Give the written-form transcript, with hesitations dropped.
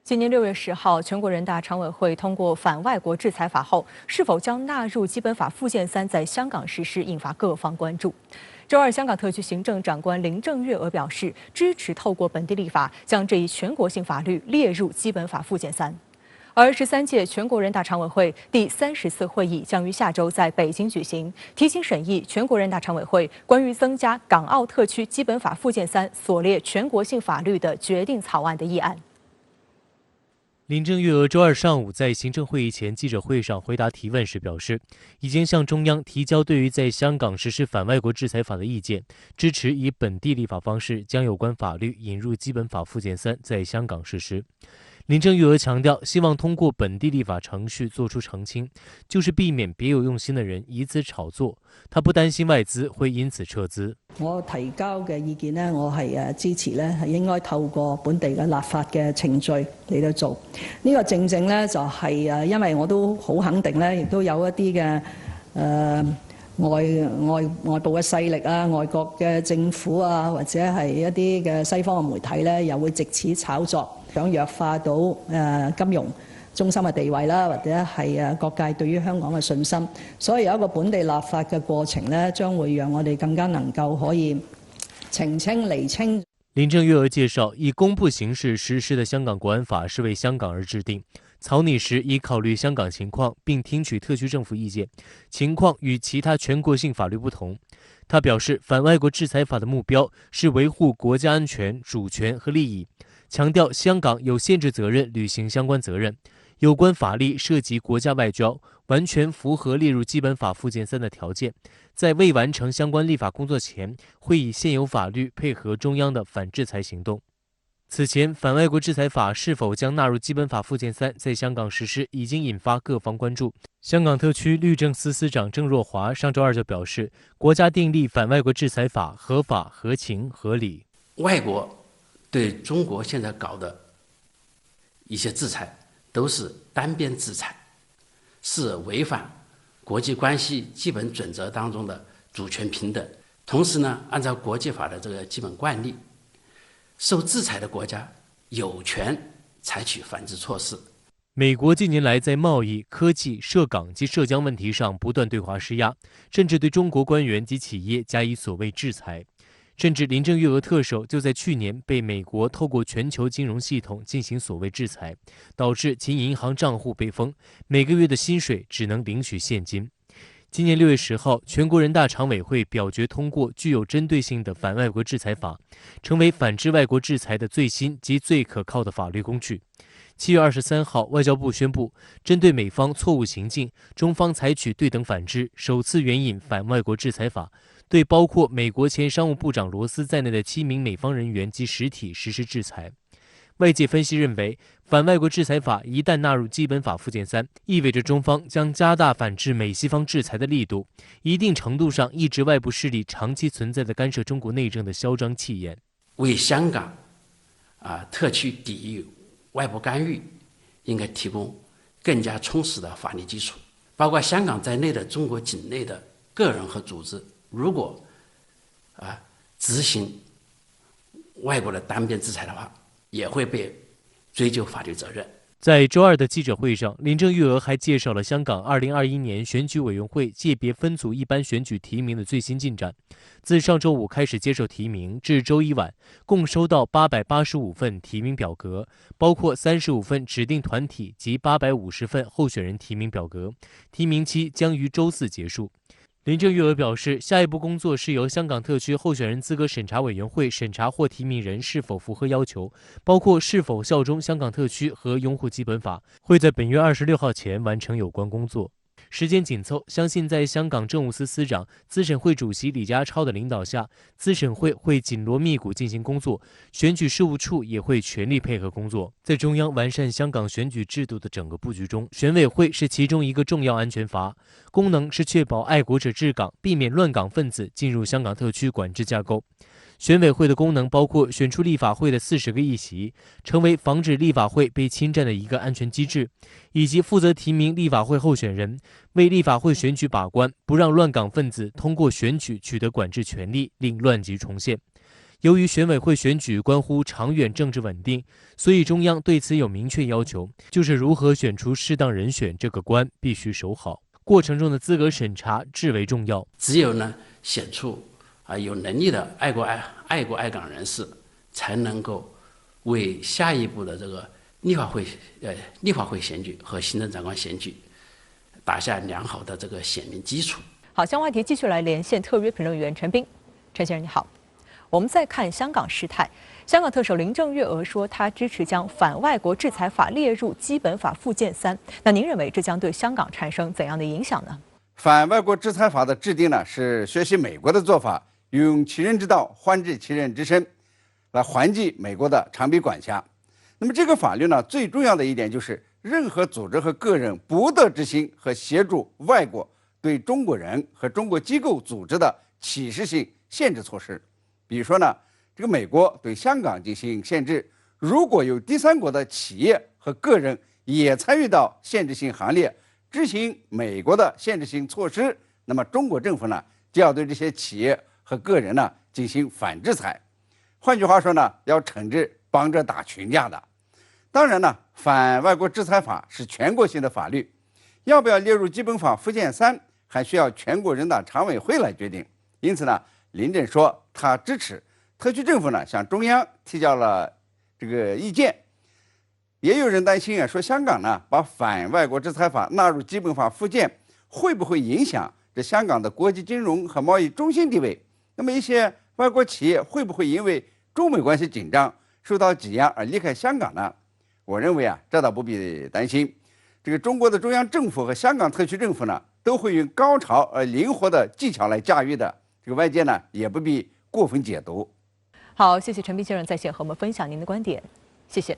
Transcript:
今年6月10号，全国人大常委会通过反外国制裁法后，是否将纳入基本法附件3在香港实施，引发各方关注。周二，香港特区行政长官林郑月娥表示，支持透过本地立法将这一全国性法律列入基本法附件3。而13届全国人大常委会第30次会议将于下周在北京举行，提请审议全国人大常委会关于增加港澳特区基本法附件3所列全国性法律的决定草案的议案。林郑月娥周二上午在行政会议前记者会上回答提问时表示，已经向中央提交对于在香港实施反外国制裁法的意见，支持以本地立法方式将有关法律引入基本法附件3在香港实施。林郑月娥强调，希望通过本地立法程序做出澄清，就是避免别有用心的人以此炒作。他不擔心外資會因此撤資。我提交嘅意見呢，我係支持呢，係應該透過本地嘅立法嘅程序嚟到做。呢個正正呢，就係因為我都好肯定呢，亦都有一啲嘅外部嘅勢力啊，外國嘅政府啊，或者係一啲嘅西方嘅媒體呢，又會藉此炒作，想弱化到金融中心嘅地位啦，或者係各界對於香港嘅信心。所以有一個本地立法嘅過程呢，將會讓我哋更加能夠可以澄清釐清。林鄭月娥介紹，以公布形式實施的香港國安法是為香港而制定，草擬時已考慮香港情況，並聽取特區政府意見，情況與其他全國性法律不同。他表示，反外國制裁法的目標是維護國家安全、主權和利益，強調香港有憲制責任履行相關責任。有關法律涉及國家外交，完全符合列入基本法附件3的條件。在未完成相關立法工作前，會以現有法律配合中央的反制裁行動。此前，反外國制裁法是否將納入基本法附件3在香港實施，已經引發各方關注。香港特區律政司司長鄭若驊上周二就表示，國家訂立反外國制裁法合法、合情、合理。外國對中國現在搞的一些制裁都是單邊制裁，是違反國際關係基本準則當中的主權平等。同時呢，按照國際法的這個基本慣例，受制裁的國家有權採取反制措施。美國近年來在貿易、科技、涉港及涉疆問題上不斷對華施壓，甚至對中國官員及企業加以所謂制裁。甚至林鄭月娥特首就在去年被美國透過全球金融系統進行所謂制裁，導致其銀行賬戶被封，每個月的薪水只能領取現金。今年6月10號，全國人大常委會表決通過具有針對性的反外國制裁法，成為反制外國制裁的最新及最可靠的法律工具。7月23號，外交部宣布，針對美方錯誤行徑，中方採取對等反制，首次援引反外國制裁法，對包括美國前商務部長羅斯在內的7名美方人員及實體實施制裁。外界分析認為，反外國制裁法一旦納入基本法附件3，意味着中方將加大反制美西方制裁的力度，一定程度上抑制外部勢力長期存在的干涉中國內政的囂張氣焰，為香港特區抵禦外部干預應該提供更加充實的法律基礎。包括香港在內的中國境內的個人和組織，如果執行外國的單邊制裁的話，也會被追究法律責任。在周二的記者會上，林鄭月娥還介紹了香港2021年選舉委員會界別分組一般選舉提名的最新進展。自上周五開始接受提名，至周一晚，共收到885份提名表格，包括35份指定團體及850份候選人提名表格。提名期將於周四結束。林鄭月娥表示，下一步工作是由香港特區候選人資格審查委員會審查或提名人是否符合要求，包括是否效忠香港特區和擁護基本法，會在本月26號前完成有關工作。時間緊湊，相信在香港政務司司長、資審會主席李家超的領導下，資審會會緊鑼密鼓進行工作，選舉事務處也會全力配合工作。在中央完善香港選舉制度的整個布局中，選委會是其中一個重要安全閥，功能是確保愛國者治港，避免亂港分子進入香港特區管制架構。選委會的功能包括選出立法會的40個議席，成為防止立法會被侵佔的一個安全機制，以及負責提名立法會候選人，為立法會選舉把關，不讓亂港分子通過選舉取得管制權力，令亂局重現。由于选委会选举关乎长远政治稳定，所以中央对此有明确要求，就是如何选出适当人选这个关必须守好。过程中的资格审查至为重要。只有呢选出有能力的爱国爱港人士，才能够为下一步的这个立法会选举和行政长官选举打下良好的这个选民基础。好，相关话题继续来连线特约评论员陈斌。陈先生你好，我们再看香港事态。香港特首林郑月娥说，她支持将反外国制裁法列入基本法附件3。那您认为这将对香港产生怎样的影响呢？反外国制裁法的制定呢，是学习美国的做法，用其人之道还治其人之身，来还击美国的长臂管辖。那么这个法律呢，最重要的一点就是，任何组织和个人不得执行和协助外国对中国人和中国机构组织的歧视性限制措施。比如说呢，这个美国对香港进行限制，如果有第三国的企业和个人也参与到限制性行列，执行美国的限制性措施，那么中国政府呢，就要对这些企业和个人呢进行反制裁。换句话说呢，要惩治帮着打群架的。当然呢，反外国制裁法是全国性的法律，要不要列入基本法附件3，还需要全国人大常委会来决定。因此呢，林郑说他支持，特区政府呢向中央提交了这个意见。也有人担心说香港呢把反外国制裁法纳入基本法附件，会不会影响这香港的国际金融和贸易中心地位？那么一些外国企业会不会因为中美关系紧张受到挤压而离开香港呢？我认为这倒不必担心。这个中国的中央政府和香港特区政府呢，都会用高超而灵活的技巧来驾驭的。这个外界呢也不必过分解读。好，谢谢陈斌先生在线和我们分享您的观点，谢谢。